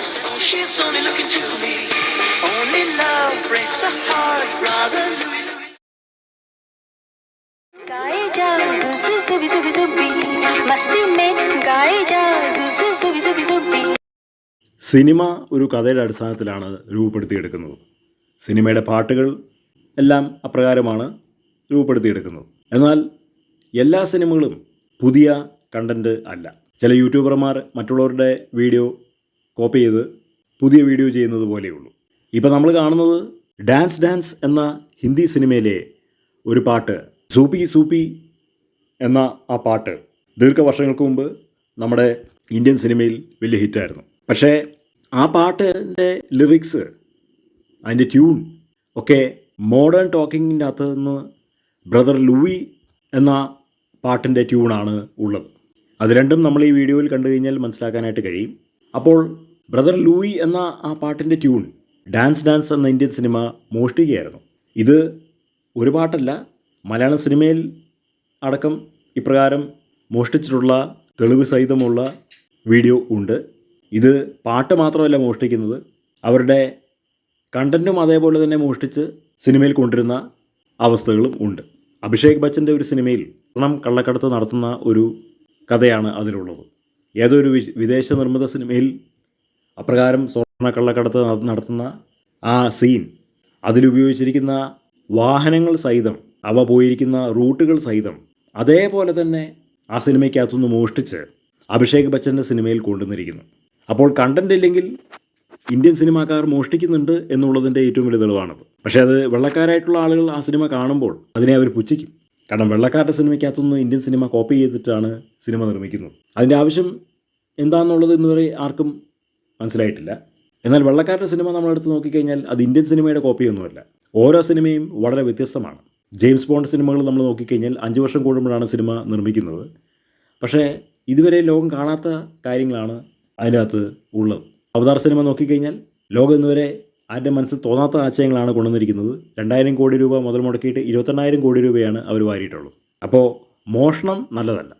She's only looking to me. Only love breaks a heart, brother Louis. गाए जा जुजु जुबी जुबी जुबी मस्ती में गाए जा जुजु जुबी जुबी जुबी. സിനിമ ഒരു കഥയുടെ അടിസ്ഥാനത്തിലാണ് രൂപപ്പെടുത്തിയെടുക്കുന്നത്. സിനിമയുടെ പാട്ടുകൾ എല്ലാം അപ്രകാരമാണ് രൂപപ്പെടുത്തിയെടുക്കുന്നത്. എന്നാൽ എല്ലാ സിനിമകളും പുതിയ കണ്ടൻറ്റ് അല്ല. ചില യൂട്യൂബർമാർ മറ്റുള്ളവരുടെ വീഡിയോ കോപ്പി ചെയ്ത് പുതിയ വീഡിയോ ചെയ്യുന്നത് പോലെയുള്ളൂ. ഇപ്പോൾ നമ്മൾ കാണുന്നത് ഡാൻസ് ഡാൻസ് എന്ന ഹിന്ദി സിനിമയിലെ ഒരു പാട്ട്, സൂപ്പി സൂപ്പി എന്ന ആ പാട്ട് ദീർഘവർഷങ്ങൾക്ക് മുമ്പ് നമ്മുടെ ഇന്ത്യൻ സിനിമയിൽ വലിയ ഹിറ്റായിരുന്നു. പക്ഷേ ആ പാട്ടിൻ്റെ ലിറിക്സ്, അതിൻ്റെ ട്യൂൺ ഒക്കെ മോഡേൺ ടോക്കിങ്ങിൻ്റെ അകത്ത് നിന്ന് ബ്രദർ ലൂയി എന്ന പാട്ടിൻ്റെ ട്യൂണാണ് ഉള്ളത്. അത് രണ്ടും നമ്മൾ ഈ വീഡിയോയിൽ കണ്ടു കഴിഞ്ഞാൽ മനസ്സിലാക്കാനായിട്ട് കഴിയും. അപ്പോൾ ബ്രദർ ലൂയി എന്ന ആ പാട്ടിൻ്റെ ട്യൂൺ ഡാൻസ് ഡാൻസ് എന്ന ഇന്ത്യൻ സിനിമ മോഷ്ടിക്കുകയായിരുന്നു. ഇത് ഒരു പാട്ടല്ല, മലയാളം സിനിമയിൽ അടക്കം ഇപ്രകാരം മോഷ്ടിച്ചിട്ടുള്ള തെളിവ് സഹിതമുള്ള വീഡിയോ ഉണ്ട്. ഇത് പാട്ട് മാത്രമല്ല മോഷ്ടിക്കുന്നത്, അവരുടെ കണ്ടൻറ്റും അതേപോലെ തന്നെ മോഷ്ടിച്ച് സിനിമയിൽ കൊണ്ടുവരുന്ന അവസ്ഥകളും ഉണ്ട്. അഭിഷേക് ബച്ചൻ്റെ ഒരു സിനിമയിൽ സ്വർണം കള്ളക്കടത്ത് നടത്തുന്ന ഒരു കഥയാണ് അതിലുള്ളത്. ഏതൊരു വിദേശ നിർമ്മിത സിനിമയിൽ അപ്രകാരം സ്വർണ്ണ കള്ളക്കടത്ത് നടത്തുന്ന ആ സീൻ, അതിലുപയോഗിച്ചിരിക്കുന്ന വാഹനങ്ങൾ സഹിതം, അവ പോയിരിക്കുന്ന റൂട്ടുകൾ സഹിതം അതേപോലെ തന്നെ ആ സിനിമയ്ക്കകത്തുനിന്ന് മോഷ്ടിച്ച് അഭിഷേക് ബച്ചൻ്റെ സിനിമയിൽ കൊണ്ടുവന്നിരിക്കുന്നു. അപ്പോൾ കണ്ടൻ്റ് ഇല്ലെങ്കിൽ ഇന്ത്യൻ സിനിമാക്കാർ മോഷ്ടിക്കുന്നുണ്ട് എന്നുള്ളതിൻ്റെ ഏറ്റവും വലിയ തെളിവാണത്. പക്ഷേ അത് വെള്ളക്കാരായിട്ടുള്ള ആളുകൾ ആ സിനിമ കാണുമ്പോൾ അതിനെ അവർ പുച്ഛിക്കും. കാരണം വെള്ളക്കാരുടെ സിനിമയ്ക്കകത്തുനിന്ന് ഇന്ത്യൻ സിനിമ കോപ്പി ചെയ്തിട്ടാണ് സിനിമ നിർമ്മിക്കുന്നത്. അതിൻ്റെ ആവശ്യം എന്താണെന്നുള്ളത് ഇന്നുവരെ ആർക്കും മനസ്സിലായിട്ടില്ല. എന്നാൽ വെള്ളക്കാരുടെ സിനിമ നമ്മളെടുത്ത് നോക്കിക്കഴിഞ്ഞാൽ അത് ഇന്ത്യൻ സിനിമയുടെ കോപ്പിയൊന്നുമല്ല. ഓരോ സിനിമയും വളരെ വ്യത്യസ്തമാണ്. ജെയിംസ് ബോണ്ട് സിനിമകൾ നമ്മൾ നോക്കിക്കഴിഞ്ഞാൽ 5 വർഷം കൂടുമ്പോഴാണ് സിനിമ നിർമ്മിക്കുന്നത്. പക്ഷേ ഇതുവരെ ലോകം കാണാത്ത കാര്യങ്ങളാണ് അതിനകത്ത് ഉള്ളത്. അവതാർ സിനിമ നോക്കിക്കഴിഞ്ഞാൽ ലോകം ഇന്നുവരെ ആരുടെ മനസ്സിൽ തോന്നാത്ത ആശയങ്ങളാണ് കൊണ്ടുവന്നിരിക്കുന്നത്. 2000 കോടി രൂപ മുതൽ മുടക്കിയിട്ട് 28,000 കോടി രൂപയാണ് അവർ വാരിയിട്ടുള്ളത്. അപ്പോൾ മോഷണം നല്ലതല്ല.